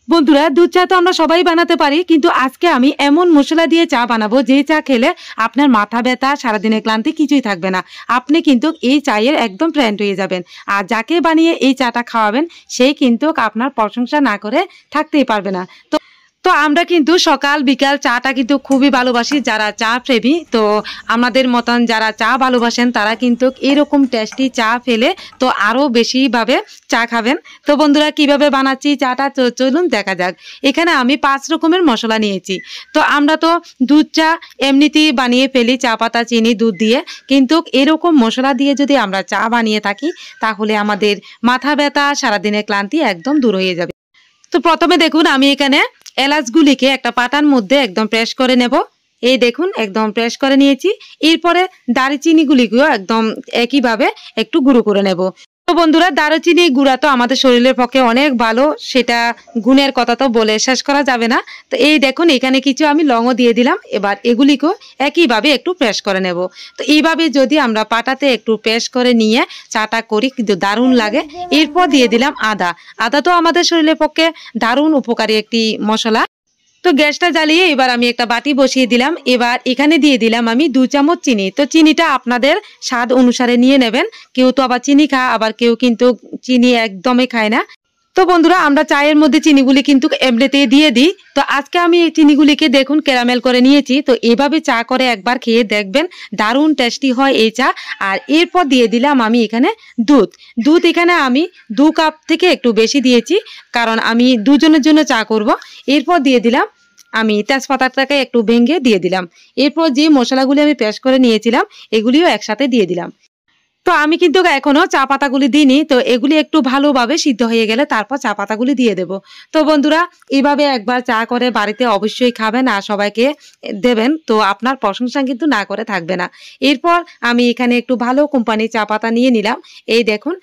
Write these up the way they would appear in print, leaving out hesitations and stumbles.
বন্ধুরা, দুধ চা তো আমরা সবাই বানাতে পারি, কিন্তু আজকে আমি এমন মশলা দিয়ে চা বানাবো যে চা খেলে আপনার মাথা ব্যথা, সারাদিনের ক্লান্তি কিছুই থাকবে না। আপনি কিন্তু এই চায়ের একদম ফ্রেন্ড হয়ে যাবেন। আর যাকে বানিয়ে এই চাটা খাওয়াবেন সেই কিন্তু আপনার প্রশংসা না করে থাকতেই পারবে না। তো আমরা কিন্তু সকাল বিকাল চাটা কিন্তু খুবই ভালোবাসি, যারা চা প্রেমী। তো আমাদের মতন যারা চা ভালোবাসেন তারা কিন্তু এরকম টেস্টি চা ফেলে তো আরও বেশিভাবে চা খাবেন। তো বন্ধুরা, কিভাবে বানাচ্ছি চাটা চলুন দেখা যাক। এখানে আমি 5 রকমের মশলা নিয়েছি। তো আমরা তো দুধ চা এমনিতেই বানিয়ে ফেলি চা পাতা, চিনি, দুধ দিয়ে, কিন্তু এরকম মশলা দিয়ে যদি আমরা চা বানিয়ে থাকি তাহলে আমাদের মাথা ব্যথা, সারাদিনের ক্লান্তি একদম দূর হয়ে যাবে। তো প্রথমে দেখুন, আমি এখানে এলাচগুলিকে একটা পাটার মধ্যে একদম প্রেস করে নেব। এই দেখুন, একদম প্রেস করে নিয়েছি। এরপরে দারুচিনিগুলিকেও একদম একইভাবে একটু গুঁড়ো করে নেব। তো বন্ধুরা, দারুচিনি গুঁড়া তো আমাদের শরীরের পক্ষে অনেক ভালো, সেটা গুণের কথা তো বলে শেষ করা যাবে না। তো এই দেখুন, এখানে কিছু আমি লংও দিয়ে দিলাম। এবার এগুলিকেও একইভাবে একটু প্রেস করে নেব। তো এইভাবে যদি আমরা পাটাতে একটু প্রেস করে নিয়ে চাটা করি কিন্তু দারুণ লাগে। এরপর দিয়ে দিলাম আদা। আদা তো আমাদের শরীরের পক্ষে দারুণ উপকারী একটি মশলা। তো গ্যাসটা জ্বালিয়ে এবার আমি একটা বাটি বসিয়ে দিলাম। এবার এখানে দিয়ে দিলাম আমি 2 চামচ চিনি। তো চিনিটা আপনাদের স্বাদ অনুসারে নিয়ে নেবেন। কেউ তো আবার চিনি খায়, আবার কেউ কিন্তু চিনি একদমই খায় না। তো বন্ধুরা, আমরা চায়ের মধ্যে চিনিগুলি কিন্তু এমনিতেই দিয়ে দিই। তো আজকে আমি এই চিনিগুলিকে দেখুন ক্যারামেল করে নিয়েছি। তো এভাবে চা করে একবার খেয়ে দেখবেন, দারুণ টেস্টি হয় এই চা। আর এরপর দিয়ে দিলাম আমি এখানে দুধ এখানে আমি 2 কাপ থেকে একটু বেশি দিয়েছি, কারণ আমি 2 জনের জন্য চা করব। এরপর দিয়ে দিলাম আমি তেজপাতাটাকে একটু ভেঙে দিয়ে দিলাম। এরপর যে মশলাগুলি আমি পেস্ট করে নিয়েছিলাম এগুলিও একসাথে দিয়ে দিলাম। তো আমি কিন্তু এখনো চা পাতাগুলি দিইনি। তো এগুলি একটু ভালোভাবে সিদ্ধ হয়ে গেলে তারপর চা পাতাগুলি দিয়ে দেব। তো বন্ধুরা, এইভাবে একবার চা করে বাড়িতে অবশ্যই খাবেন আর সবাইকে দেবেন। তো আপনার প্রশংসা কিন্তু না করে থাকবে না। এরপর আমি এখানে একটু ভালো কোম্পানির চা পাতা নিয়ে নিলাম। এই দেখুন,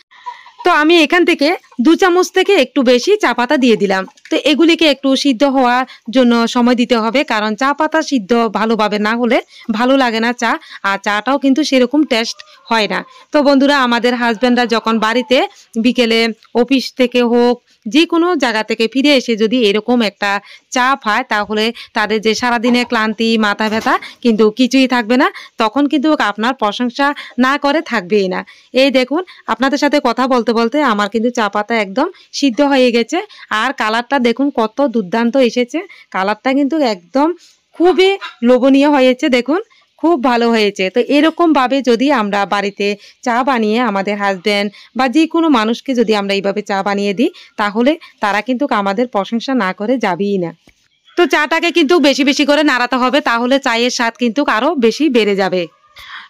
তো আমি এখান থেকে 2 চামচ থেকে একটু বেশি চা পাতা দিয়ে দিলাম। তো এগুলিকে একটু সিদ্ধ হওয়ার জন্য সময় দিতে হবে, কারণ চা পাতা সিদ্ধ ভালোভাবে না হলে ভালো লাগে না চা, আর চাটাও কিন্তু সেরকম টেস্ট হয় না। তো বন্ধুরা, আমাদের হাজব্যান্ডরা যখন বাড়িতে বিকেলে অফিস থেকে হোক যে কোনো জায়গা থেকে ফিরে এসে যদি এরকম একটা চা পায় তাহলে তাদের যে সারাদিনের ক্লান্তি, মাথা ব্যথা কিন্তু কিছুই থাকবে না। তখন কিন্তু আপনার প্রশংসা না করে থাকবেই না। এই দেখুন, আপনাদের সাথে কথা বলতে বলতে আমার কিন্তু চা পাতা একদম সিদ্ধ হয়ে গেছে। আর কালারটা দেখুন কত দুর্দান্ত এসেছে। কালারটা কিন্তু একদম খুবই লোভনীয় হয়েছে। দেখুন, খুব ভালো হয়েছে। তো এরকম ভাবে যদি আমরা বাড়িতে চা বানিয়ে আমাদের হাজব্যান্ড বা যে কোনো মানুষকে যদি আমরা এইভাবে চা বানিয়ে দিই তাহলে তারা কিন্তু আমাদের প্রশংসা না করে যাবেই না। তো চাটাকে কিন্তু বেশি বেশি করে নাড়াতে হবে, তাহলে চায়ের স্বাদ কিন্তু আরো বেশি বেড়ে যাবে।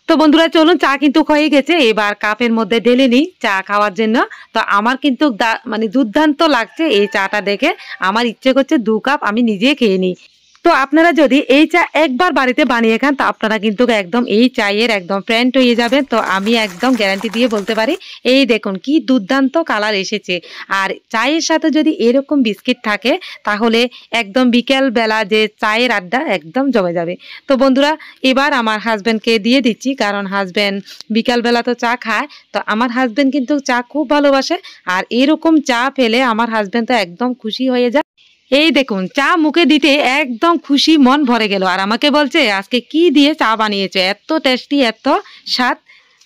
তো বন্ধুরা, চলুন, চা কিন্তু হয়ে গেছে। এবার কাপের মধ্যে ঢেলে নিই চা খাওয়ার জন্য। তো আমার কিন্তু মানে দুর্দান্ত লাগছে এই চাটা দেখে। আমার ইচ্ছে করছে 2 কাপ আমি নিজে খেয়ে নিই। তো আপনারা যদি এই চা একবার বাড়িতে বানিয়ে খান তা আপনারা কিন্তু একদম এই চায়ের একদম ফ্রেন্ড হয়ে যাবেন। তো আমি একদম গ্যারান্টি দিয়ে বলতে পারি। এই দেখুন কি দুর্দান্ত কালার এসেছে। আর চায়ের সাথে যদি এরকম বিস্কিট থাকে তাহলে একদম বিকেল বেলা যে চায়ের আড্ডা একদম জমে যাবে। তো বন্ধুরা, এবার আমার হাজব্যান্ডকে দিয়ে দিচ্ছি, কারণ হাজব্যান্ড বিকালবেলা তো চা খায়। তো আমার হাজব্যান্ড কিন্তু চা খুব ভালোবাসে, আর এরকম চা পেলে আমার হাজব্যান্ড তো একদম খুশি হয়ে যায়। এই দেখুন, চা মুখে দিতে একদম খুশি মন ভরে গেল, আর আমাকে বলছে আজকে কি দিয়ে চা বানিয়েছে, এত টেস্টি, এত স্বাদ।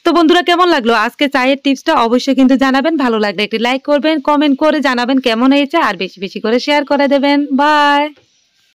তো বন্ধুরা, কেমন লাগলো আজকে চায়ের টিপসটা অবশ্যই কিন্তু জানাবেন। ভালো লাগলে একটি লাইক করবেন, কমেন্ট করে জানাবেন কেমন হয়েছে, আর বেশি বেশি করে শেয়ার করে দেবেন। বাই।